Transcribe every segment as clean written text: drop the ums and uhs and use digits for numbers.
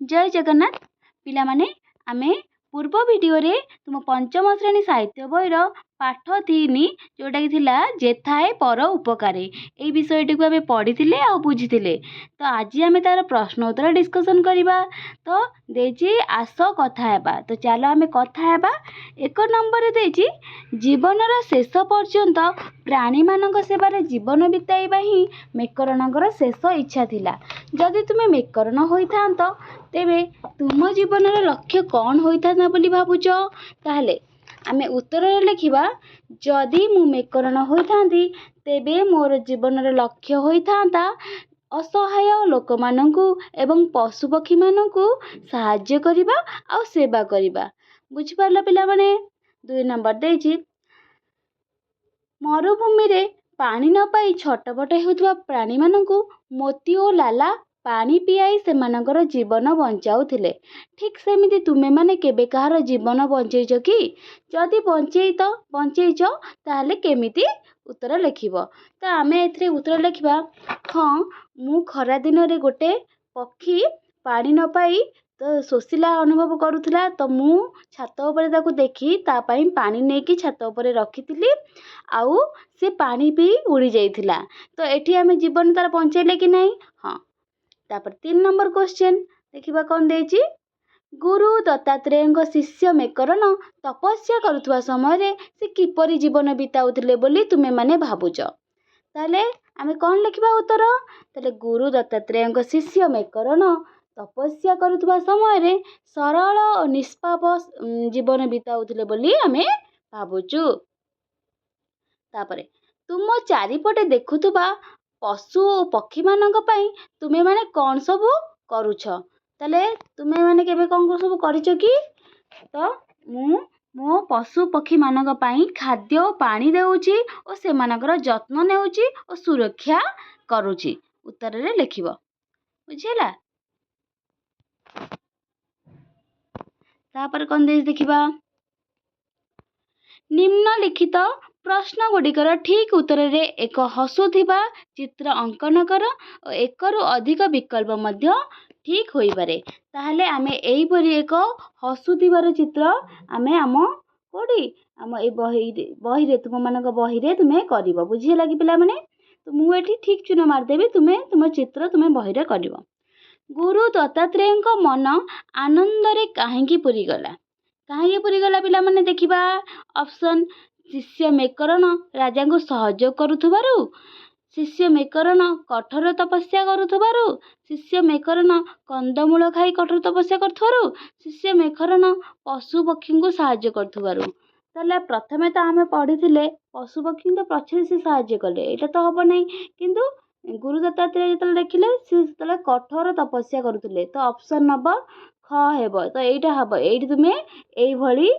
जय जगन्नाथ पिलामाने आमे पूर्व वीडियो रे तुम पंचम श्रेणी साहित्य बहिर पाठ 3 जोटा कि थिला जेथाए पर उपकारे ए विषयटी को आमे पढ़ी आ बुझी तो आज आमे तार प्रश्न उत्तर डिस्कशन करबा। तो देजी आस कथा हेबा। तो चलो आमे कथा हेबा। एक नंबर देजी जीवनर शेष पर्यंत प्राणी मानक सेवारे जीवन बिताइबा ही मेकरणकर शेष इच्छा थिला। जदि तुमे मेकरण होइथांत तेबे तुम जीवनर लक्ष्य कौन होइथांता बोली भाबुच? ताहले आमे उत्तर लिखिबा जदि मु मेकरण होइथांती तेबे मोर जीवनर लक्ष्य होइथांता असहाय लोक माननकु एवं पशु पक्षी माननकु सहाय्य करिबा आ सेवा करिबा। बुझि पारला पिला माने? 2 नंबर देछि मरुभूमि रे पानी न पाई छटपट हेउथबा प्राणी माननकु मोती ओ लाला पानी पियाई सेमानकर जीवन बंचाउथिले। ठीक सेमिति तुमे माने केबे कहार जीवन बंचेइछ कि? जदि बंचेइछ ताहले केमिति उत्तर लिखिब। तो आमे एथिरे उत्तर लिखिबा हाँ मु खरा दिन रे गोटे पक्षी पानी न पाई तो शोषिला अनुभव करुथिला। तो मु छात उपरे ताकू देखी ता पई पानी नेकी छात उपरे रखिथिली आउ से पानी पी उड़ी जाइथिला। तो एठी आमे जीवन तार बंचेले कि नहीं? हाँ। तापर 3 नंबर क्वेश्चन देखिबा कौन देछि गुरु दत्तात्रेय शिष्य मेकरण तपस्या करुवा समय रे से किपरि जीवन बिताउथिले बोली तुमे माने भाबुच? ताले आमे कौन लिखिबा उत्तर? ताले गुरु दत्तात्रेय शिष्य मेकरण तपस्या करुवा समय रे सरल और निष्पाप जीवन बिताउथिले बोली आमे भाबुचु। तापरे तुम चारिपटे देखुथुबा पशु और पक्षी मानक पई तुमे माने कौन सब करूछ? ताले तुमे माने केबे कौन सब करिछ कि? तो मु मो पशु पक्षी मानक पई खाद्य और पानी देउची और से मानकर जत्न नेउची और सुरक्षा करूची। उत्तर रे लिखिबो। बुझिला? तापर कौन देश देखिबा निम्नलिखित प्रश्न गुड़िकर ठीक उत्तर रे एक हसुथिबा चित्र अंकन कर और एक रु अधिक विकल्प मध्य ठीक होई पारे। ताहले आमे एई परी एक हसुथिबार चित्र आमे आम कोडी आम ए बही रे तुम मानक बही रे तुमे करिवो। बुझी लागी पिला माने? तो मु एठी ठीक चिन्ह मार देबी तुमे तुम चित्र तुमे बही रे करिवो। गुरु दत्तात्रेय मन आनंद रे काहेकि पुरी गला? काहे पुरी गला पिला माने देखिबा ऑप्शन शिष्य मेकरण राजा को सहयोग करुथबारु, शिष्य मेकरण कठोर तपस्या करुथबारु, शिष्य मेकरण कंदमूल खाई कठोर तपस्या करथबारु, शिष्य मेकरण पशु पक्षी को सहाय्य करथबारु। ताले प्रथमे तो आमे पढ़िथिले पशु पक्षी तो पछे से सहाय्य कले एटा तो हबो नै किंतु गुरु दत्तात्रेय जेतले देखिले से तले कठोर तपस्या करुथिले तो ऑप्शन नंबर ख हेबो। तो एटा हबो एठी तुमे एई भली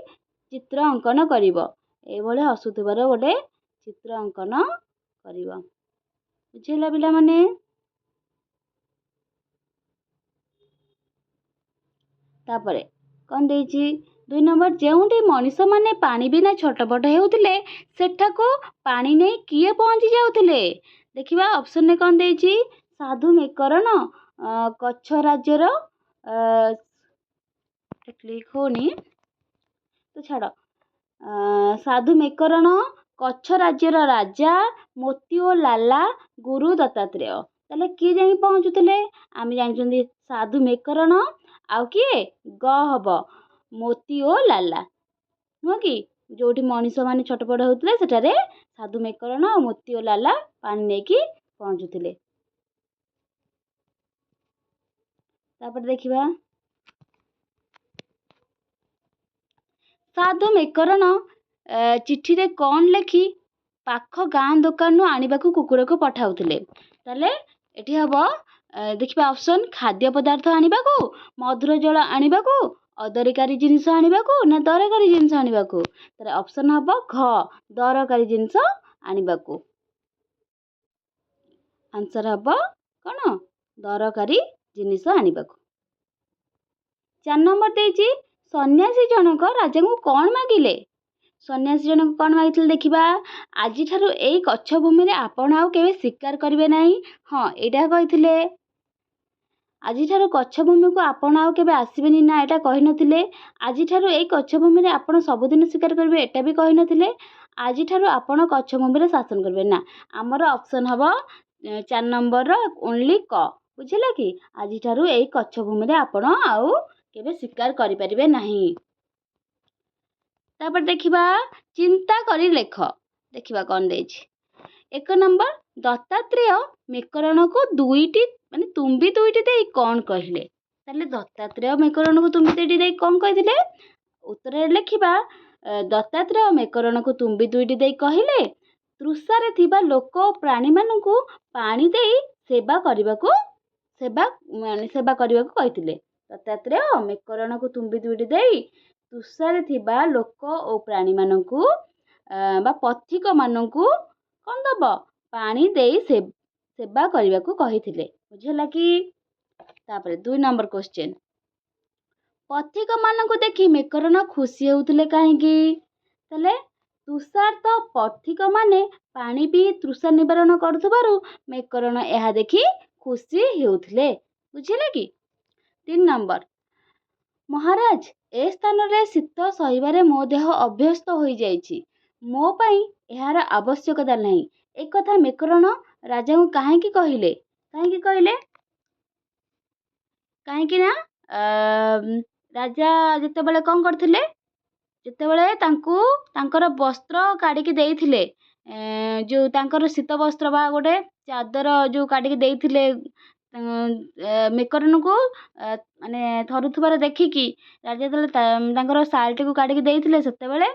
चित्र अंकन करिवो। एई भली हसुथिबार गोटे चित्र अंकन करिवो। बुझिला पिला माने? तापरे कौन देछि 2 नंबर जेउंटी मनीष माने पानी बिना छटपट हेउथिले सेठाको पानी नै किए पहुंची जाउथिले? देखिबा ऑप्शन ने कौन देछि साधु मेकरण कच्छ राज्यर क्लिक होनी तो छाड़ साधु मेकरण कच्छ राज्यर राजा मोती ओ लाला गुरु दत्तात्रेय ताले किए जाई पहुंचुथिले? आमे जानिछन्ती साधु मेकरण आउ किए ग हब मोती ओ लाला नुह कि जोठी मनीष माने छटपट होउथिले सेठारे साधु मेकरण और मोती ओ लाला पानी नेकी पहुंचुथिले। तापर देखिबा साधु मेकरण चिठी रे कौन लेखि पाख गाँ दुकान आनिबाकू कुकुर को पठाउथिले? ताले एठी हबो देखिबा ऑप्शन खाद्य पदार्थ आनिबाकू, मधुर जल आनिबाकू, अदरकारी जिनिस आनिबाकू ना दरकारी जिनिस आनिबाकू? ताले ऑप्शन हबो घ दरकारी जिनिस आनिबाकू। आंसर हबो कोन दरकारी जिनिस आनिबाकू। 4 नंबर देछि सन्यासी जनक राजा को कौन मागिले? सन्यासी जनक कौन मागिथिले देखिबा आज ठारू एई कच्छ भूमि रे आपण आउ केबे शिकार करिवे नाही। हाँ एटा कहिथिले। ଆଜିଠାରୁ କଚ୍ଛଭୂମିକୁ ଆପଣ ଆଉ କେବେ ଆସିବେନି ନା ଏଇଟା କହିନଥିଲେ। ଆଜିଠାରୁ ଏଇ କଚ୍ଛଭୂମିରେ ଆପଣ ସବୁଦିନ ଶିକାର କରିବେ ଏଇଟା ବି କହିନଥିଲେ। ଆଜିଠାରୁ ଆପଣ କଚ୍ଛଭୂମିରେ ଶାସନ କରିବେ ନା, ଆମର ଅପସନ୍ ହେବ 4 ନମ୍ବରର ଓନ୍ଲି କ। ବୁଝିଲେ କି? ଆଜିଠାରୁ ଏଇ କଚ୍ଛଭୂମିରେ ଆପଣ ଆଉ କେବେ ଶିକାର କରିପାରିବେ ନାହିଁ। ତାପରେ ଦେଖିବା ଚିନ୍ତା କରି ଲେଖ। ଦେଖିବା କ'ଣ ଦେଇଛି। 1 ନମ୍ବର, ଦତ୍ତାତ୍ରେୟ ମେକରଣକୁ ତୁମ୍ବି ଦୁଇଟି ଦେଇ କ'ଣ କହିଲେ? ତାହେଲେ ଦତ୍ତାତ୍ରେୟ ମେକରଣକୁ ତୁମ୍ବି ଦୁଇଟି ଦେଇ କ'ଣ କହିଥିଲେ? ଉତ୍ତରରେ ଲେଖିବା ଦତ୍ତାତ୍ରେୟ ମେକରଣକୁ ତୁମ୍ବି ଦୁଇଟି ଦେଇ କହିଲେ ତୃଷାରେ ଥିବା ଲୋକ ଓ ପ୍ରାଣୀମାନଙ୍କୁ ପାଣି ଦେଇ ସେବା କରିବାକୁ କହିଥିଲେ। ଦତ୍ତାତ୍ରେୟ ମେକରଣକୁ ତୁମ୍ବି ଦୁଇଟି ଦେଇ ତୃଷାରେ ଥିବା ଲୋକ ଓ ପ୍ରାଣୀମାନଙ୍କୁ ବା ପଥିକମାନଙ୍କୁ କ'ଣ ଦବ? ପାଣି ଦେଇ ସେବା କରିବାକୁ କହିଥିଲେ। ବୁଝିଲା କି? ତାପରେ 2 ନମ୍ବର କ୍ୱେଶ୍ଚିନ୍, ପଥିକମାନଙ୍କୁ ଦେଖି ମେକରଣ ଖୁସି ହେଉଥିଲେ କାହିଁକି? ତାହେଲେ ତୁଷାର୍ତ୍ତ ପଥିକମାନେ ପାଣି ପିଇ ତୃଷା ନିବାରଣ କରୁଥିବାରୁ ମେକରଣ ଏହା ଦେଖି ଖୁସି ହେଉଥିଲେ। ବୁଝିଲେ କି? 3 ନମ୍ବର, ମହାରାଜ, ଏ ସ୍ଥାନରେ ଶୀତ ସହିବାରେ ମୋ ଦେହ ଅଭ୍ୟସ୍ତ ହୋଇଯାଇଛି, ମୋ ପାଇଁ ଏହାର ଆବଶ୍ୟକତା ନାହିଁ। ଏକଥା ମେକରଣ ରାଜାଙ୍କୁ କାହିଁକି କହିଲେ? କାହିଁକି ନା ରାଜା ଯେତେବେଳେ କ'ଣ କରିଥିଲେ? ଯେତେବେଳେ ତାଙ୍କୁ ତାଙ୍କର ବସ୍ତ୍ର କାଢ଼ିକି ଦେଇଥିଲେ, ଯେଉଁ ତାଙ୍କର ଶୀତ ବସ୍ତ୍ର ବା ଗୋଟେ ଚାଦର ଯେଉଁ କାଢ଼ିକି ଦେଇଥିଲେ ମେକରଣକୁ ମାନେ ଥରୁଥିବାର ଦେଖିକି ରାଜା ଯେତେବେଳେ ତାଙ୍କର ଶାଲ୍ଟିକୁ କାଢ଼ିକି ଦେଇଥିଲେ, ସେତେବେଳେ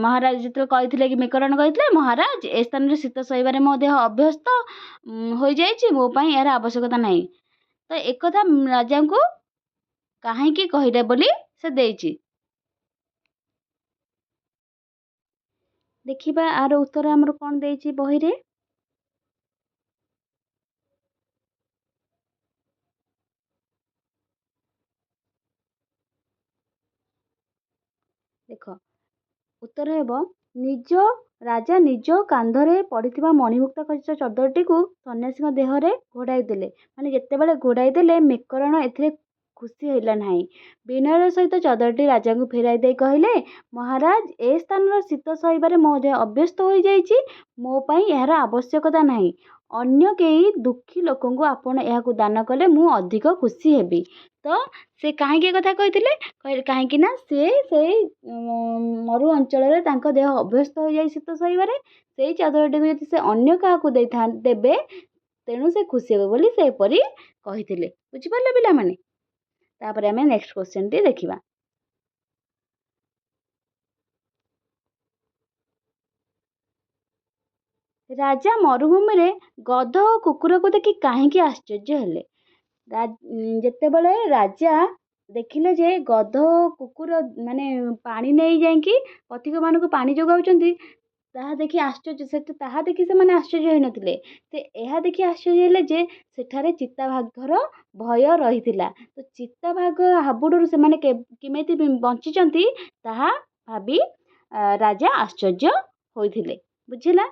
ମହାରାଜ ଯେତେବେଳେ କହିଥିଲେ କି ମେକରଣ କହିଥିଲେ, ମହାରାଜ, ଏ ସ୍ଥାନରେ ଶୀତ ସହିବାରେ ମୋ ଦେହ ଅଭ୍ୟସ୍ତ ହୋଇଯାଇଛି, ମୋ ପାଇଁ ଏହାର ଆବଶ୍ୟକତା ନାହିଁ। ତ ଏକଥା ରାଜାଙ୍କୁ କାହିଁକି କହିଲେ ବୋଲି ସେ ଦେଇଛି। ଦେଖିବା ଆର ଉତ୍ତର ଆମର କ'ଣ ଦେଇଛି ବହିରେ। ଦେଖ, ଉତ୍ତର ହେବ ରାଜା ନିଜ କାନ୍ଧରେ ପଡ଼ିଥିବା ମଣିମୁକ୍ତ ଖଚିତ ଚଦରଟିକୁ ସନ୍ନ୍ୟାସୀଙ୍କ ଦେହରେ ଘୋଡ଼ାଇ ଦେଲେ। ମାନେ ଯେତେବେଳେ ଘୋଡ଼ାଇ ଦେଲେ ମେକରଣ ଏଥିରେ ଖୁସି ହେଲା ନାହିଁ। ବିନୟର ସହିତ ଚଦରଟି ରାଜାଙ୍କୁ ଫେରାଇ ଦେଇ କହିଲେ, ମହାରାଜ, ଏ ସ୍ଥାନର ଶୀତ ସହିବାରେ ମୋ ଦେହ ଅଭ୍ୟସ୍ତ ହୋଇଯାଇଛି, ମୋ ପାଇଁ ଏହାର ଆବଶ୍ୟକତା ନାହିଁ। ଅନ୍ୟ କେହି ଦୁଃଖୀ ଲୋକଙ୍କୁ ଆପଣ ଏହାକୁ ଦାନ କଲେ ମୁଁ ଅଧିକ ଖୁସି ହେବି। ତ ସେ କାହିଁକି ଏ କଥା କହିଥିଲେ? କାହିଁକି ନା ସେଇ ମରୁ ଅଞ୍ଚଳରେ ତାଙ୍କ ଦେହ ଅଭ୍ୟସ୍ତ ହୋଇଯାଇଛି ଶୀତ ସହିବାରେ, ସେଇ ଚାଦରଟିକୁ ଯଦି ସେ ଅନ୍ୟ କାହାକୁ ଦେବେ, ତେଣୁ ସେ ଖୁସି ହେବେ ବୋଲି ସେ ଏପରି କହିଥିଲେ। ବୁଝିପାରିଲେ ପିଲାମାନେ? ତାପରେ ଆମେ ନେକ୍ସଟ କ୍ୱେଶ୍ଚିନଟି ଦେଖିବା। ରାଜା ମରୁଭୂମିରେ ଗଧ ଓ କୁକୁରକୁ ଦେଖି କାହିଁକି ଆଶ୍ଚର୍ଯ୍ୟ ହେଲେ? ଯେତେବେଳେ ରାଜା ଦେଖିଲେ ଯେ ଗଧ ଓ କୁକୁର ମାନେ ପାଣି ନେଇ ଯାଇକି ପଥିକମାନଙ୍କୁ ପାଣି ଯୋଗାଉଛନ୍ତି, ତାହା ଦେଖି ସେମାନେ ଆଶ୍ଚର୍ଯ୍ୟ ହୋଇନଥିଲେ। ସେ ଏହା ଦେଖି ଆଶ୍ଚର୍ଯ୍ୟ ହେଲେ ଯେ ସେଠାରେ ଚିତାବାଘର ଭୟ ରହିଥିଲା। ତ ଚିତାବାଘ ହାବୁଡ଼ରୁ ସେମାନେ କେମିତି ବଞ୍ଚିଛନ୍ତି ତାହା ଭାବି ରାଜା ଆଶ୍ଚର୍ଯ୍ୟ ହୋଇଥିଲେ। ବୁଝିଲା?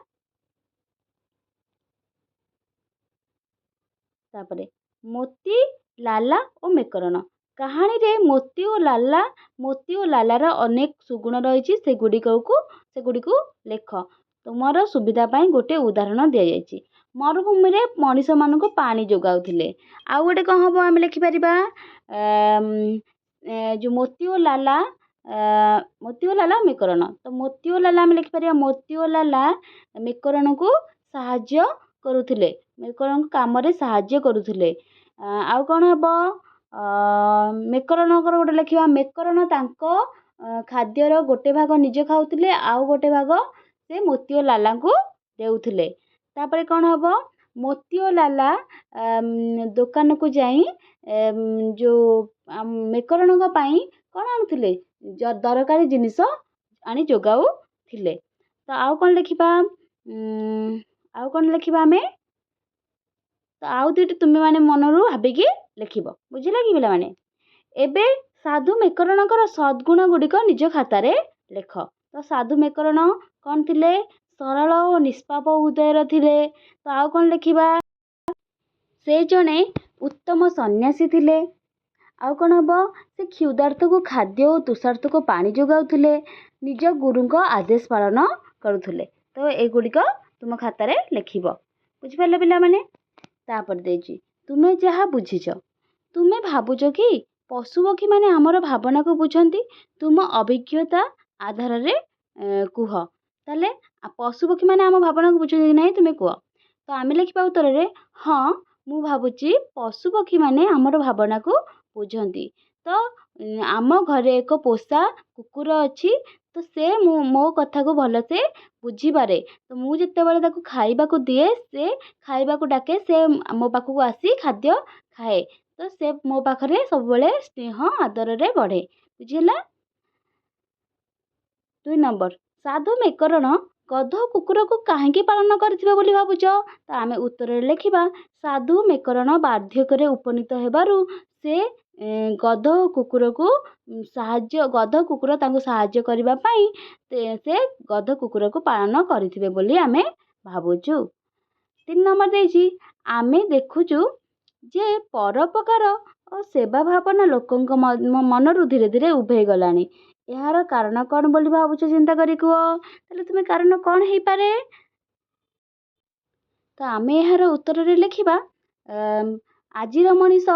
ତାପରେ ମୋତି, ଲାଲା ଓ ମେକରଣ। କାହାଣୀରେ ମୋତି ଓ ଲାଲାର ଅନେକ ସୁଗୁଣ ରହିଛି। ସେଗୁଡ଼ିକୁ ଲେଖ। ତୁମର ସୁବିଧା ପାଇଁ ଗୋଟେ ଉଦାହରଣ ଦିଆଯାଇଛି। ମରୁଭୂମିରେ ମଣିଷମାନଙ୍କୁ ପାଣି ଯୋଗାଉଥିଲେ। ଆଉ ଗୋଟେ କ'ଣ ହେବ ଆମେ ଲେଖିପାରିବା? ଯେଉଁ ମୋତି ଓ ଲାଲା ମେକରଣ। ତ ମୋତି ଓ ଲାଲା ଆମେ ଲେଖିପାରିବା, ମୋତି ଓ ଲାଲା ମେକରଣକୁ ସାହାଯ୍ୟ କରୁଥିଲେ, ମେକରଣଙ୍କ କାମରେ ସାହାଯ୍ୟ କରୁଥିଲେ। ଆଉ କ'ଣ ହେବ? ମେକରଣଙ୍କର ଗୋଟେ ଲେଖିବା, ମେକରଣ ତାଙ୍କ ଖାଦ୍ୟର ଗୋଟେ ଭାଗ ନିଜେ ଖାଉଥିଲେ, ଆଉ ଗୋଟେ ଭାଗ ସେ ମୋତି ଓ ଲାଲାଙ୍କୁ ଦେଉଥିଲେ। ତାପରେ କ'ଣ ହେବ? ମୋତି ଓ ଲାଲା ଦୋକାନକୁ ଯାଇ ଯେଉଁ ମେକରଣଙ୍କ ପାଇଁ କ'ଣ ଆଣୁଥିଲେ? ଦରକାରୀ ଜିନିଷ ଆଣି ଯୋଗାଉଥିଲେ। ତ ଆଉ କ'ଣ ଲେଖିବା? ଆମେ? ତ ଆଉ ଦୁଇଟି ତୁମେମାନେ ମନରୁ ଭାବିକି ଲେଖିବ। ବୁଝିଲେ କି ପିଲାମାନେ? ଏବେ ସାଧୁ ମେକରଣଙ୍କର ସଦ୍ଗୁଣ ଗୁଡ଼ିକ ନିଜ ଖାତାରେ ଲେଖ। ତ ସାଧୁ ମେକରଣ କ'ଣ ଥିଲେ? ସରଳ ଓ ନିଷ୍ପାପ ହୃଦୟର ଥିଲେ। ତ ଆଉ କ'ଣ ଲେଖିବା? ସେ ଜଣେ ଉତ୍ତମ ସନ୍ନ୍ୟାସୀ ଥିଲେ। ଆଉ କ'ଣ ହେବ, ସେ କ୍ଷୁଧାର୍ତକୁ ଖାଦ୍ୟ ଓ ତୃଷାର୍ତକୁ ପାଣି ଯୋଗାଉଥିଲେ, ନିଜ ଗୁରୁଙ୍କ ଆଦେଶ ପାଳନ କରୁଥିଲେ। ତ ଏଗୁଡ଼ିକ ତୁମ ଖାତାରେ ଲେଖିବ। ବୁଝିପାରିଲ ପିଲାମାନେ? ତାପରେ ଦେଇଛି ତୁମେ ଯାହା ବୁଝିଛ। ତୁମେ ଭାବୁଛ କି ପଶୁପକ୍ଷୀମାନେ ଆମର ଭାବନାକୁ ବୁଝନ୍ତି? ତୁମ ଅଭିଜ୍ଞତା ଆଧାରରେ କୁହ। ତାହେଲେ ପଶୁପକ୍ଷୀମାନେ ଆମ ଭାବନାକୁ ବୁଝନ୍ତି କି ନାହିଁ ତୁମେ କୁହ। ତ ଆମେ ଲେଖିବା ଉତ୍ତରରେ, ହଁ ମୁଁ ଭାବୁଛି ପଶୁପକ୍ଷୀମାନେ ଆମର ଭାବନାକୁ ବୁଝନ୍ତି। ତ ଆମ ଘରେ ଏକ ପୋଷା କୁକୁର ଅଛି। ତ ସେ ମୋ କଥାକୁ ଭଲସେ ବୁଝିପାରେ। ତ ମୁଁ ଯେତେବେଳେ ତାକୁ ଖାଇବାକୁ ଦିଏ, ସେ ଖାଇବାକୁ ଡାକେ, ସେ ମୋ ପାଖକୁ ଆସି ଖାଦ୍ୟ ଖାଏ। ତ ସେ ମୋ ପାଖରେ ସବୁବେଳେ ସ୍ନେହ ଆଦରରେ ବଢ଼େ। ବୁଝିହେଲା? 2 ନମ୍ବର, ସାଧୁ ମେକରଣ ଗଧ କୁକୁରକୁ କାହିଁକି ପାଳନ କରିଥିବେ ବୋଲି ଭାବୁଛ? ତ ଆମେ ଉତ୍ତରରେ ଲେଖିବା, ସାଧୁ ମେକରଣ ବାର୍ଦ୍ଧକ୍ୟରେ ଉପନୀତ ହେବାରୁ ସେ ଗଧ କୁକୁର ତାଙ୍କୁ ସାହାଯ୍ୟ କରିବା ପାଇଁ ସେ ଗଧ କୁକୁରକୁ ପାଳନ କରିଥିବେ ବୋଲି ଆମେ ଭାବୁଛୁ। 3 ନମ୍ବର ଦେଇଛି, ଆମେ ଦେଖୁଛୁ ଯେ ପରୋପକାର ଓ ସେବା ଭାବନା ଲୋକଙ୍କ ମନରୁ ଧୀରେ ଧୀରେ ଉଭେଇ ଗଲାଣି। ଏହାର କାରଣ କ'ଣ ବୋଲି ଭାବୁଛ? ଚିନ୍ତା କରି କୁହ। ତାହେଲେ ତୁମେ କାରଣ କ'ଣ ହେଇପାରେ? ତ ଆମେ ଏହାର ଉତ୍ତରରେ ଲେଖିବା, ଆଜିର ମଣିଷ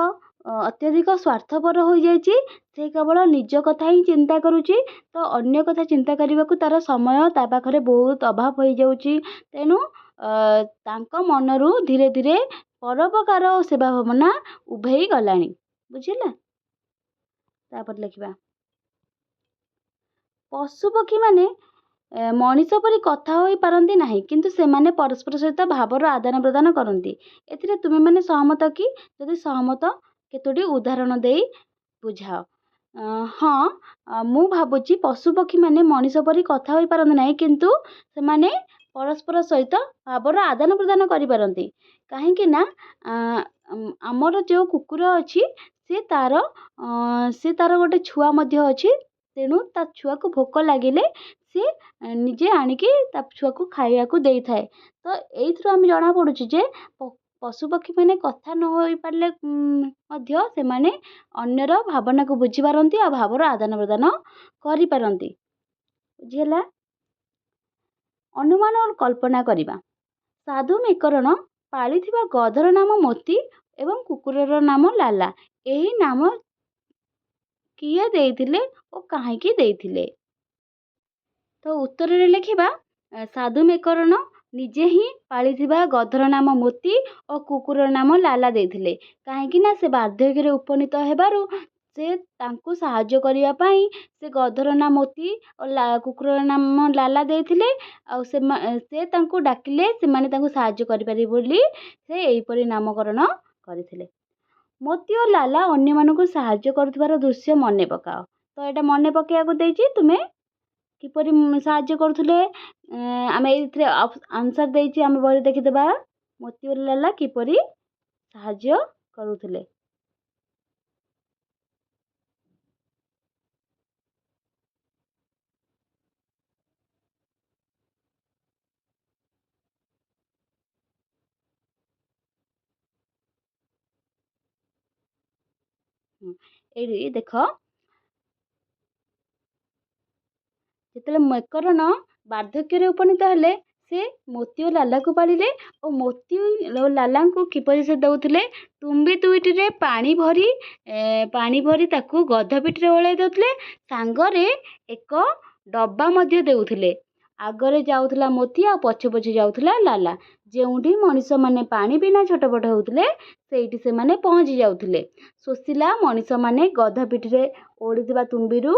ଅତ୍ୟଧିକ ସ୍ୱାର୍ଥପର ହୋଇଯାଇଛି। ସେ କେବଳ ନିଜ କଥା ହିଁ ଚିନ୍ତା କରୁଛି। ତ ଅନ୍ୟ କଥା ଚିନ୍ତା କରିବାକୁ ତାର ସମୟ ତା ପାଖରେ ବହୁତ ଅଭାବ ହୋଇଯାଉଛି। ତେଣୁ ତାଙ୍କ ମନରୁ ଧୀରେ ଧୀରେ ପରୋପକାର ଓ ସେବା ଭାବନା ଉଭେଇ ଗଲାଣି। ବୁଝିଲା? ତାପରେ ଲେଖିବା, ପଶୁପକ୍ଷୀମାନେ ମଣିଷ ପରି କଥା ହୋଇପାରନ୍ତି ନାହିଁ, କିନ୍ତୁ ସେମାନେ ପରସ୍ପର ସହିତ ଭାବର ଆଦାନ ପ୍ରଦାନ କରନ୍ତି। ଏଥିରେ ତୁମେମାନେ ସହମତ କି? ଯଦି ସହମତ, କେତୋଟି ଉଦାହରଣ ଦେଇ ବୁଝାଅ। ହଁ, ମୁଁ ଭାବୁଛି ପଶୁପକ୍ଷୀମାନେ ମଣିଷ ପରି କଥା ହୋଇପାରନ୍ତି ନାହିଁ, କିନ୍ତୁ ସେମାନେ ପରସ୍ପର ସହିତ ଭାବର ଆଦାନ ପ୍ରଦାନ କରିପାରନ୍ତି। କାହିଁକି ନା ଆମର ଯେଉଁ କୁକୁର ଅଛି, ସେ ତାର ଗୋଟେ ଛୁଆ ମଧ୍ୟ ଅଛି। ତେଣୁ ତା ଛୁଆକୁ ଭୋକ ଲାଗିଲେ ସେ ନିଜେ ଆଣିକି ତା ଛୁଆକୁ ଖାଇବାକୁ ଦେଇଥାଏ। ତ ଏଇଥିରୁ ଆମେ ଜଣାପଡ଼ୁଛି ଯେ ପଶୁପକ୍ଷୀମାନେ କଥା ନ ହୋଇପାରିଲେ ମଧ୍ୟ ସେମାନେ ଅନ୍ୟର ଭାବନାକୁ ବୁଝିପାରନ୍ତି ଆଉ ଭାବର ଆଦାନ ପ୍ରଦାନ କରିପାରନ୍ତି। ବୁଝିହେଲା? ଅନୁମାନ ଓ କଳ୍ପନା କରିବା। ସାଧୁ ମେକରଣ ପାଳିଥିବା ଗଧର ନାମ ମୋତି ଏବଂ କୁକୁରର ନାମ ଲାଲା। ଏହି ନାମ କିଏ ଦେଇଥିଲେ ଓ କାହିଁକି ଦେଇଥିଲେ? ତ ଉତ୍ତରରେ ଲେଖିବା, ସାଧୁ ମେକରଣ ନିଜେ ହିଁ ପାଳିଥିବା ଗଧର ନାମ ମୋତି ଓ କୁକୁରର ନାମ ଲାଲା ଦେଇଥିଲେ। କାହିଁକି ନା ସେ ବାର୍ଦ୍ଧକ୍ୟରେ ଉପନୀତ ହେବାରୁ ସେ ତାଙ୍କୁ ସାହାଯ୍ୟ କରିବା ପାଇଁ ସେ ଗଧର ନାମ ମୋତି ଓ କୁକୁରର ନାମ ଲାଲା ଦେଇଥିଲେ। ଆଉ ସେ ତାଙ୍କୁ ଡାକିଲେ ସେମାନେ ତାଙ୍କୁ ସାହାଯ୍ୟ କରିପାରିବେ ବୋଲି ସେ ଏହିପରି ନାମକରଣ କରିଥିଲେ। ମୋତି ଓ ଲାଲା ଅନ୍ୟମାନଙ୍କୁ ସାହାଯ୍ୟ କରୁଥିବାର ଦୃଶ୍ୟ ମନେ ପକାଅ। ତ ଏଇଟା ମନେ ପକାଇବାକୁ ଦେଇଛି, ତୁମେ କିପରି ସାହାଯ୍ୟ କରୁଥିଲେ ଆମେ ଏଇଥିରେ ଆନ୍ସର ଦେଇଛି, ଆମେ ବହି ଦେଖିଦେବା। ମୋତି ଓ ଲାଲା କିପରି ସାହାଯ୍ୟ କରୁଥିଲେ। ଏଇଠି ଦେଖ, ଯେତେବେଳେ ମେକରଣ ବାର୍ଦ୍ଧକ୍ୟରେ ଉପନୀତ ହେଲେ, ସେ ମୋତି ଓ ଲାଲାକୁ ପାଳିଲେ ଓ ମୋତି ଓ ଲାଲାଙ୍କୁ କିପରି ସେ ଦେଉଥିଲେ, ତୁମ୍ବି ଦୁଇଟିରେ ପାଣି ଭରି ତାକୁ ଗଧ ପିଠିରେ ଓହ୍ଲାଇ ଦେଉଥିଲେ। ସାଙ୍ଗରେ ଏକ ଡବା ମଧ୍ୟ ଦେଉଥିଲେ। ଆଗରେ ଯାଉଥିଲା ମୋତି ଆଉ ପଛେ ପଛେ ଯାଉଥିଲା ଲାଲା। ଯେଉଁଠି ମଣିଷମାନେ ପାଣି ବିନା ଛଟପଟ ହେଉଥିଲେ, ସେଇଠି ସେମାନେ ପହଞ୍ଚି ଯାଉଥିଲେ। ଶୋଷିଲା ମଣିଷମାନେ ଗଧ ପିଠିରେ ଓହଳିଥିବା ତୁମ୍ବିରୁ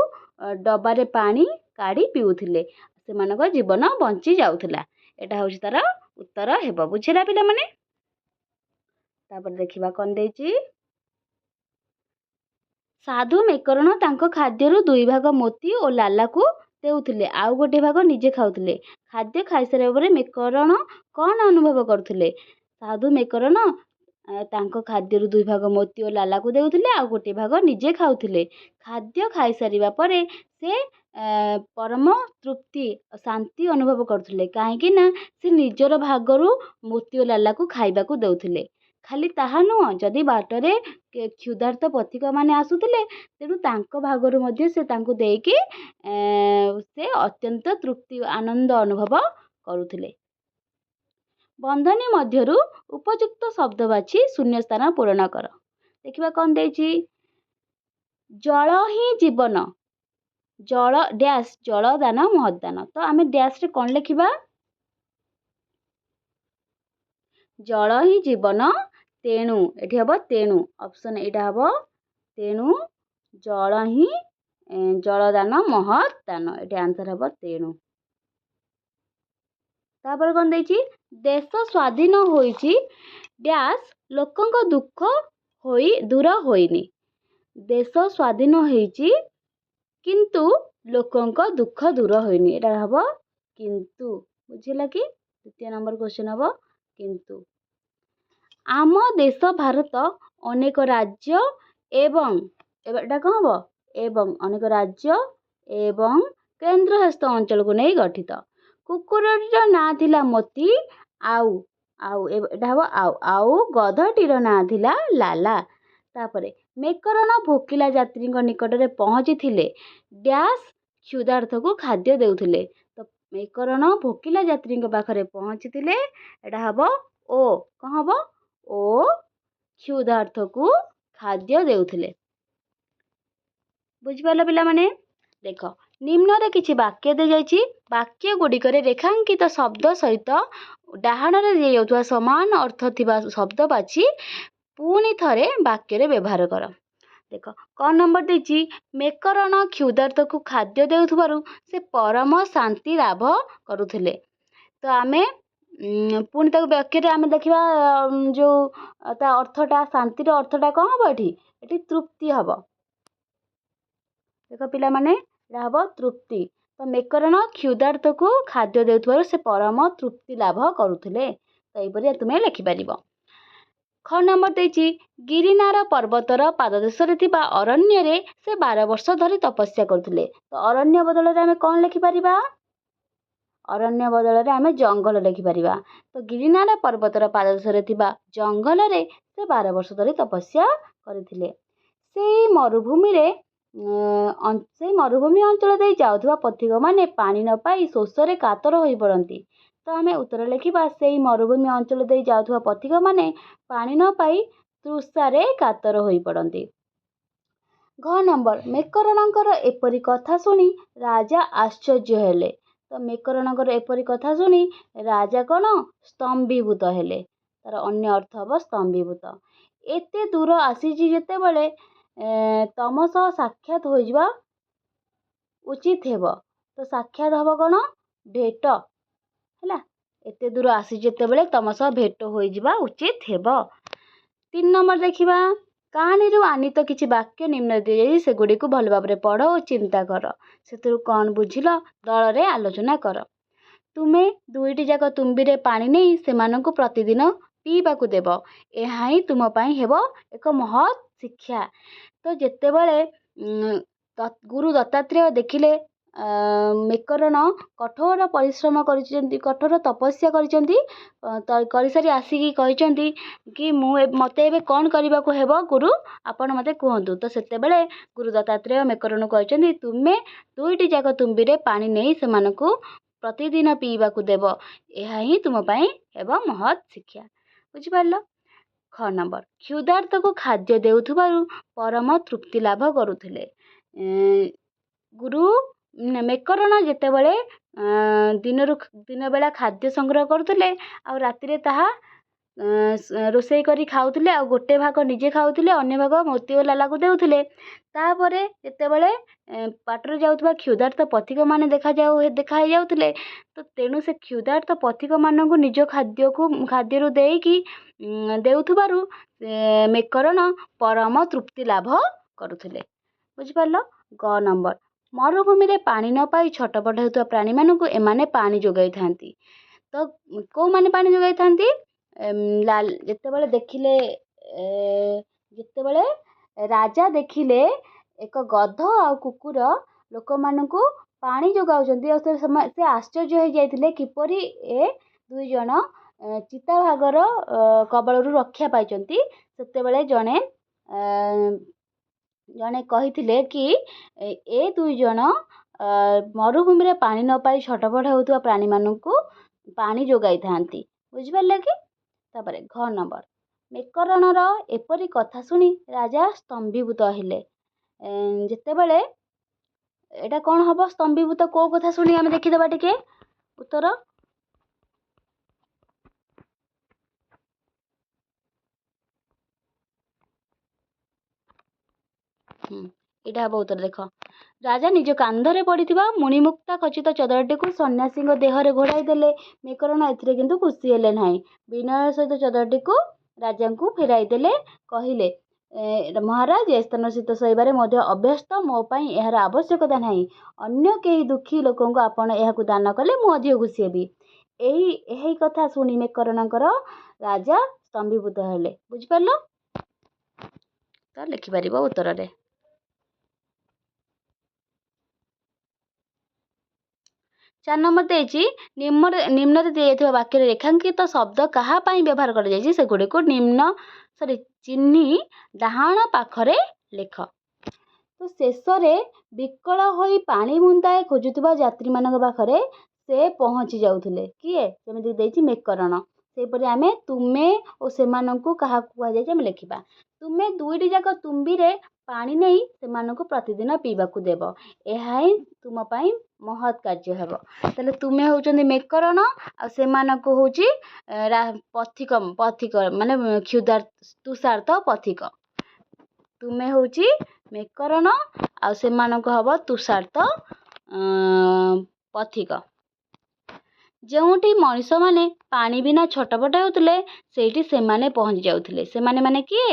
ଡବାରେ ପାଣି କାଢ଼ି ପିଉଥିଲେ। ସେମାନଙ୍କ ଜୀବନ ବଞ୍ଚି ଯାଉଥିଲା। ଏଇଟା ହେଉଛି ତାର ଉତ୍ତର ହେବ। ବୁଝିଲା ପିଲାମାନେ? ତାପରେ ଦେଖିବା କ'ଣ ଦେଇଛି। ସାଧୁ ମେକରଣ ତାଙ୍କ ଖାଦ୍ୟରୁ 2 ଭାଗ ମୋତି ଓ ଲାଲାକୁ ଦେଉଥିଲେ, ଆଉ ଗୋଟେ ଭାଗ ନିଜେ ଖାଉଥିଲେ। ଖାଦ୍ୟ ଖାଇସାରିବା ପରେ ମେକରଣ କ'ଣ ଅନୁଭବ କରୁଥିଲେ? ସାଧୁ ମେକରଣ ତାଙ୍କ ଖାଦ୍ୟରୁ 2 ଭାଗ ମୋତି ଓ ଲାଲାକୁ ଦେଉଥିଲେ, ଆଉ ଗୋଟିଏ ଭାଗ ନିଜେ ଖାଉଥିଲେ। ଖାଦ୍ୟ ଖାଇସାରିବା ପରେ ସେ ପରମ ତୃପ୍ତି ଓ ଶାନ୍ତି ଅନୁଭବ କରୁଥିଲେ। କାହିଁକି ନା ସେ ନିଜର ଭାଗରୁ ମୋତି ଓ ଲାଲାକୁ ଖାଇବାକୁ ଦେଉଥିଲେ। ଖାଲି ତାହା ନୁହଁ, ଯଦି ବାଟରେ କ୍ଷୁଧାର୍ତ ପଥିକମାନେ ଆସୁଥିଲେ ତେଣୁ ତାଙ୍କ ଭାଗରୁ ମଧ୍ୟ ସେ ତାଙ୍କୁ ଦେଇକି ସେ ଅତ୍ୟନ୍ତ ତୃପ୍ତି ଆନନ୍ଦ ଅନୁଭବ କରୁଥିଲେ। ବନ୍ଧନୀ ମଧ୍ୟରୁ ଉପଯୁକ୍ତ ଶବ୍ଦ ବାଛି ଶୂନ୍ୟ ସ୍ଥାନ ପୂରଣ କର। ଦେଖିବା କ'ଣ ଦେଇଛି। ଜଳ ହିଁ ଜୀବନ, ଜଳ ଡ୍ୟାସ୍ ଜଳ ଦାନ ମହଦାନ। ତ ଆମେ ଡ୍ୟାସ୍ରେ କ'ଣ ଲେଖିବା? ଜଳ ହିଁ ଜୀବନ, ତେଣୁ ଏଠି ହବ ତେଣୁ, ଅପସନ୍ ଏଇଟା ହବ ତେଣୁ ଜଳ ହିଁ ଜଳଦାନ ମହତ୍ ଦାନ, ଏଠି ଆନ୍ସର ହବ ତେଣୁ। ତାପରେ କ'ଣ ଦେଇଛି। ଦେଶ ସ୍ୱାଧୀନ ହୋଇଛି ଡ୍ୟାସ୍ ଲୋକଙ୍କ ଦୁଃଖ ଦୂର ହୋଇନି। ଦେଶ ସ୍ୱାଧୀନ ହେଇଛି କିନ୍ତୁ ଲୋକଙ୍କ ଦୁଃଖ ଦୂର ହୋଇନି, ଏଇଟା ହବ କିନ୍ତୁ। ବୁଝିଲା କି? ଦ୍ୱିତୀୟ ନମ୍ବର କ୍ୱେଶ୍ଚନ୍ ହବ କିନ୍ତୁ। ଆମ ଦେଶ ଭାରତ ଅନେକ ରାଜ୍ୟ ଏବଂ ଏଟା କ'ଣ ହବ? ଏବଂ ଅନେକ ରାଜ୍ୟ ଏବଂ କେନ୍ଦ୍ରଶାସିତ ଅଞ୍ଚଳକୁ ନେଇ ଗଠିତ। କୁକୁରଟିର ନାଁ ଥିଲା ମୋତି, ଏଟା ହବ ଆଉ ଗଧଟିର ନାଁ ଥିଲା ଲାଲା। ତାପରେ ମେକରଣ ଭୋକିଲା ଯାତ୍ରୀଙ୍କ ନିକଟରେ ପହଞ୍ଚିଥିଲେ ଡ୍ୟାସ୍ କ୍ଷୁଧାର୍ତକୁ ଖାଦ୍ୟ ଦେଉଥିଲେ। ତ ମେକରଣ ଭୋକିଲା ଯାତ୍ରୀଙ୍କ ପାଖରେ ପହଞ୍ଚିଥିଲେ, ଏଟା ହବ ଓ କ'ଣ ହବ? ଓ କ୍ଷୁଧାର୍ତକୁ ଖାଦ୍ୟ ଦେଉଥିଲେ। ବୁଝିପାରିଲ ପିଲାମାନେ? ଦେଖ, ନିମ୍ନରେ କିଛି ବାକ୍ୟ ଦିଆଯାଇଛି। ବାକ୍ୟ ଗୁଡ଼ିକରେ ରେଖାଙ୍କିତ ଶବ୍ଦ ସହିତ ଡାହାଣରେ ଦିଆଯାଉଥିବା ସମାନ ଅର୍ଥ ଥିବା ଶବ୍ଦ ବାଛି ପୁଣି ଥରେ ବାକ୍ୟରେ ବ୍ୟବହାର କର। ଦେଖ, କ ନମ୍ବର ଦେଇଛି। ମେକରଣ କ୍ଷୁଧାର୍ତକୁ ଖାଦ୍ୟ ଦେଉଥିବାରୁ ସେ ପରମ ଶାନ୍ତି ଲାଭ କରୁଥିଲେ। ତ ଆମେ ପୁଣି ତାକୁ ବାକ୍ୟରେ ଆମେ ଦେଖିବା ଯେଉଁ ତା ଅର୍ଥଟା, ଶାନ୍ତିର ଅର୍ଥଟା କ'ଣ ହବ? ଏଠି ତୃପ୍ତି ହବ। ଦେଖ ପିଲାମାନେ, ଏଇଟା ହବ ତୃପ୍ତି। ତ ମେକରଣ କ୍ଷୁଧାର୍ତକୁ ଖାଦ୍ୟ ଦେଉଥିବାରୁ ସେ ପରମ ତୃପ୍ତି ଲାଭ କରୁଥିଲେ। ତ ଏହିପରି ତୁମେ ଲେଖିପାରିବ। ଖ ନମ୍ବର ଦେଇଛି। ଗିରିନାର ପର୍ବତର ପାଦଦେଶରେ ଥିବା ଅରଣ୍ୟରେ ସେ 12 ବର୍ଷ ଧରି ତପସ୍ୟା କରୁଥିଲେ। ତ ଅରଣ୍ୟ ବଦଳରେ ଆମେ କ'ଣ ଲେଖିପାରିବା? ଅରଣ୍ୟ ବଦଳରେ ଆମେ ଜଙ୍ଗଲ ଲେଖିପାରିବା। ତ ଗିରିନାର ପର୍ବତର ପାଦଦେଶରେ ଥିବା ଜଙ୍ଗଲରେ ସେ 12 ବର୍ଷ ଧରି ତପସ୍ୟା କରିଥିଲେ। ସେଇ ମରୁଭୂମି ଅଞ୍ଚଳ ଦେଇ ଯାଉଥିବା ପଥିକମାନେ ପାଣି ନ ପାଇ ଶୋଷରେ କାତର ହୋଇପଡ଼ନ୍ତି। ତ ଆମେ ଉତ୍ତର ଲେଖିବା, ସେଇ ମରୁଭୂମି ଅଞ୍ଚଳ ଦେଇ ଯାଉଥିବା ପଥିକମାନେ ପାଣି ନ ପାଇ ତୃଷାରେ କାତର ହୋଇପଡ଼ନ୍ତି। ଘ ନମ୍ବର। ମେକରଣଙ୍କର ଏପରି କଥା ଶୁଣି ରାଜା ଆଶ୍ଚର୍ଯ୍ୟ ହେଲେ। ତ ମେକରଣଙ୍କର ଏପରି କଥା ଶୁଣି ରାଜା କ'ଣ? ସ୍ତମ୍ଭୀଭୂତ ହେଲେ। ତାର ଅନ୍ୟ ଅର୍ଥ ହବ ସ୍ତମ୍ଭୀଭୂତ। ଏତେ ଦୂର ଆସିଛି ଯେତେବେଳେ ତମ ସହ ସାକ୍ଷାତ ହୋଇଯିବା ଉଚିତ ହେବ। ତ ସାକ୍ଷାତ ହବ କ'ଣ? ଭେଟ ହେଲା। ଏତେ ଦୂର ଆସିଛି ଯେତେବେଳେ ତମ ସହ ଭେଟ ହୋଇଯିବା ଉଚିତ ହେବ। 3 ନମ୍ବର ଦେଖିବା। କାହାଣୀରୁ ଆନିତ କିଛି ବାକ୍ୟ ନିମ୍ନ ଦିଆଯାଇଛି, ସେଗୁଡ଼ିକୁ ଭଲ ଭାବରେ ପଢ଼ ଓ ଚିନ୍ତା କର। ସେଥିରୁ କ'ଣ ବୁଝିଲ ଦଳରେ ଆଲୋଚନା କର। ତୁମେ 2ଟି ଯାକ ତୁମ୍ବିରେ ପାଣି ନେଇ ସେମାନଙ୍କୁ ପ୍ରତିଦିନ ପିଇବାକୁ ଦେବ। ଏହା ହିଁ ତୁମ ପାଇଁ ହେବ ଏକ ମହତ୍ ଶିକ୍ଷା। ତ ଯେତେବେଳେ ଗୁରୁ ଦତ୍ତାତ୍ରେୟ ଦେଖିଲେ ମେକରଣ କଠୋର ପରିଶ୍ରମ କରିଛନ୍ତି, କଠୋର ତପସ୍ୟା କରିଛନ୍ତି, କରିସାରି ଆସିକି କହିଛନ୍ତି କି ମୋତେ ଏବେ କ'ଣ କରିବାକୁ ହେବ ଗୁରୁ, ଆପଣ ମୋତେ କୁହନ୍ତୁ। ତ ସେତେବେଳେ ଗୁରୁ ଦତ୍ତାତ୍ରେୟ ମେକରଣକୁ କହିଛନ୍ତି, ତୁମେ 2ଟି ଯାକ ତୁମ୍ବିରେ ପାଣି ନେଇ ସେମାନଙ୍କୁ ପ୍ରତିଦିନ ପିଇବାକୁ ଦେବ। ଏହା ହିଁ ତୁମ ପାଇଁ ହେବ ମହତ୍ ଶିକ୍ଷା। ବୁଝିପାରିଲ? ଖ ନମ୍ବର। କ୍ଷୁଧାର୍ତକୁ ଖାଦ୍ୟ ଦେଉଥିବାରୁ ପରମ ତୃପ୍ତି ଲାଭ କରୁଥିଲେ। ମେକରଣ ଯେତେବେଳେ ଦିନ ବେଳା ଖାଦ୍ୟ ସଂଗ୍ରହ କରୁଥିଲେ ଆଉ ରାତିରେ ତାହା ରୋଷେଇ କରି ଖାଉଥିଲେ, ଆଉ ଗୋଟେ ଭାଗ ନିଜେ ଖାଉଥିଲେ, ଅନ୍ୟ ଭାଗ ମୋତି ଓ ଲାଲାକୁ ଦେଉଥିଲେ। ତାପରେ ଯେତେବେଳେ ବାଟରେ ଯାଉଥିବା କ୍ଷୁଧାର୍ତ ପଥିକମାନେ ଦେଖା ହେଇଯାଉଥିଲେ, ତ ତେଣୁ ସେ କ୍ଷୁଧାର୍ତ ପଥିକମାନଙ୍କୁ ନିଜ ଖାଦ୍ୟରୁ ଦେଇକି ଦେଉଥିବାରୁ ମେକରଣ ପରମ ତୃପ୍ତି ଲାଭ କରୁଥିଲେ। ବୁଝିପାରିଲ? ଗ ନମ୍ବର। ମରୁଭୂମିରେ ପାଣି ନ ପାଇ ଛଟପଟ ହେଉଥିବା ପ୍ରାଣୀମାନଙ୍କୁ ଏମାନେ ପାଣି ଯୋଗାଇଥାନ୍ତି। ତ କୋଉମାନେ ପାଣି ଯୋଗାଇଥାନ୍ତି? ଯେତେବେଳେ ରାଜା ଦେଖିଲେ ଏକ ଗଧ ଆଉ କୁକୁର ଲୋକମାନଙ୍କୁ ପାଣି ଯୋଗାଉଛନ୍ତି, ଆଉ ସେ ଆଶ୍ଚର୍ଯ୍ୟ ହେଇଯାଇଥିଲେ କିପରି ଏ 2 ଜଣ ଚିତାବାଘର କବଳରୁ ରକ୍ଷା ପାଇଛନ୍ତି ସେତେବେଳେ ଜଣେ କହିଥିଲେ କି ଏ ଦୁଇ ଜଣ ମରୁଭୂମିରେ ପାଣି ନ ପାଇ ଛଟପଟ ହେଉଥିବା ପ୍ରାଣୀମାନଙ୍କୁ ପାଣି ଯୋଗାଇଥାନ୍ତି। ବୁଝିପାରିଲେ କି? ତାପରେ ଘ ନମ୍ବର, ମେକରଣର ଏପରି କଥା ଶୁଣି ରାଜା ସ୍ତମ୍ଭୀଭୂତ ହେଲେ। ଯେତେବେଳେ ଏଇଟା କ'ଣ ହବ? ସ୍ତମ୍ଭୀଭୂତ କୋଉ କଥା ଶୁଣି ଆମେ ଦେଖିଦେବା ଟିକେ ଉତ୍ତର। ଏଇଟା ହବ ଉତ୍ତର। ଦେଖ, ରାଜା ନିଜ କାନ୍ଧରେ ପଡ଼ିଥିବା ମୁଣିମୁକ୍ତା ଖଚିତ ଚଦରଟିକୁ ସନ୍ନ୍ୟାସୀଙ୍କ ଦେହରେ ଘୋଡ଼ାଇ ଦେଲେ। ମେକରଣ ଏଥିରେ କିନ୍ତୁ ଖୁସି ହେଲେ ନାହିଁ। ବିନୟ ସହିତ ଚଦରଟିକୁ ରାଜାଙ୍କୁ ଫେରାଇ ଦେଲେ। କହିଲେ, ମହାରାଜ, ଏ ସ୍ଥାନ ଶୀତ ସହିବାରେ ମଧ୍ୟ ଅଭ୍ୟସ୍ତ। ମୋ ପାଇଁ ଏହାର ଆବଶ୍ୟକତା ନାହିଁ। ଅନ୍ୟ କେହି ଦୁଃଖୀ ଲୋକଙ୍କୁ ଆପଣ ଏହାକୁ ଦାନ କଲେ ମୁଁ ଅଧିକ ଖୁସି ହେବି। ଏହି କଥା ଶୁଣି ମେକରଣଙ୍କର ରାଜା ସ୍ତମ୍ଭୀଭୂତ ହେଲେ। ବୁଝିପାରିଲ? ତ ଲେଖିପାରିବ ଉତ୍ତରରେ। 4 ନମ୍ବର ଦେଇଛି, ନିମ୍ନରେ ଦିଆଯାଇଥିବା ବାକ୍ୟରେ ରେଖାଙ୍କିତ ଶବ୍ଦ କାହା ପାଇଁ ବ୍ୟବହାର କରାଯାଇଛି ସେଗୁଡ଼ିକୁ ଚିହ୍ନି ଡାହାଣ ପାଖରେ ଲେଖ। ତ ଶେଷରେ ବିକଳ ହୋଇ ପାଣି ବୁନ୍ଦାଏ ଖୋଜୁଥିବା ଯାତ୍ରୀମାନଙ୍କ ପାଖରେ ସେ ପହଞ୍ଚି ଯାଉଥିଲେ। କିଏ? ଯେମିତି ଦେଇଛି ମେକରଣ। ସେହିପରି ଆମେ ତୁମେ ଓ ସେମାନଙ୍କୁ କାହାକୁ କୁହାଯାଇଛି ଆମେ ଲେଖିବା। ତୁମେ ଦୁଇଟି ଯାକ ତୁମ୍ବିରେ ପାଣି ନେଇ ସେମାନଙ୍କୁ ପ୍ରତିଦିନ ପିଇବାକୁ ଦେବ। ଏହା ହିଁ ତୁମ ପାଇଁ ମହତ୍ କାର୍ଯ୍ୟ ହେବ। ତାହେଲେ ତୁମେ ହେଉଛନ୍ତି ମେକରଣ ଆଉ ସେମାନଙ୍କୁ ହେଉଛି ପଥିକ ମାନେ ତୁଷାର୍ତ ପଥିକ। ତୁମେ ହେଉଛି ମେକରଣ ଆଉ ସେମାନଙ୍କୁ ହବ ତୁଷାର୍ତ ପଥିକ। ଯେଉଁଠି ମଣିଷମାନେ ପାଣି ବିନା ଛଟପଟ ହେଉଥିଲେ ସେଇଠି ସେମାନେ ପହଞ୍ଚି ଯାଉଥିଲେ। ସେମାନେ ମାନେ କିଏ?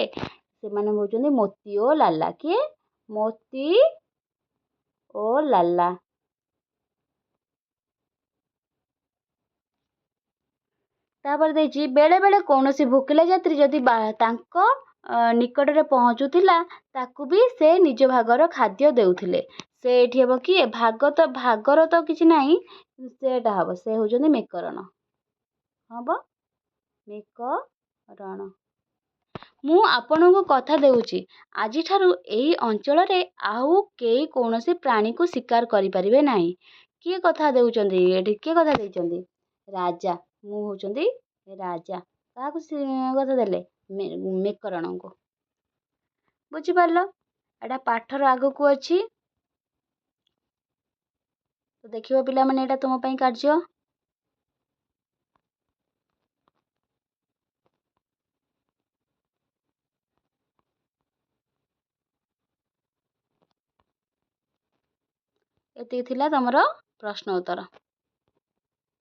ସେମାନେ ହେଉଛନ୍ତି ମୋତି ଓ ଲାଲା। କିଏ? ମୋତି ଓ ଲାଲା। ତାପରେ ଦେଇଛି, ବେଳେ ବେଳେ କୌଣସି ଭୋକିଲା ଯାତ୍ରୀ ଯଦି ତାଙ୍କ ନିକଟରେ ପହଞ୍ଚୁଥିଲା ତାକୁ ବି ସେ ନିଜ ଭାଗର ଖାଦ୍ୟ ଦେଉଥିଲେ। ସେ ଏଠି ହେବ କିଏ? ଭାଗର ତ କିଛି ନାହିଁ, ସେଟା ହବ। ସେ ହେଉଛନ୍ତି ମେକରଣ। ହବ ମେକରଣ। ମୁଁ ଆପଣଙ୍କୁ କଥା ଦେଉଛି, ଆଜିଠାରୁ ଏହି ଅଞ୍ଚଳରେ ଆଉ କେହି କୌଣସି ପ୍ରାଣୀକୁ ଶିକାର କରିପାରିବେ ନାହିଁ। କିଏ କଥା ଦେଉଛନ୍ତି? ଏଠି କିଏ କଥା ଦେଇଛନ୍ତି? ରାଜା। ମୁଁ ହେଉଛନ୍ତି ରାଜା। କାହାକୁ କଥା ଦେଲେ? ମେକରଣଙ୍କୁ। ବୁଝିପାରିଲ? ଏଇଟା ପାଠର ଆଗକୁ ଅଛି। ତ ଦେଖିବ ପିଲାମାନେ, ଏଇଟା ତୁମ ପାଇଁ କାର୍ଯ୍ୟ। ଏତିକି ଥିଲା ତମର ପ୍ରଶ୍ନ ଉତ୍ତର।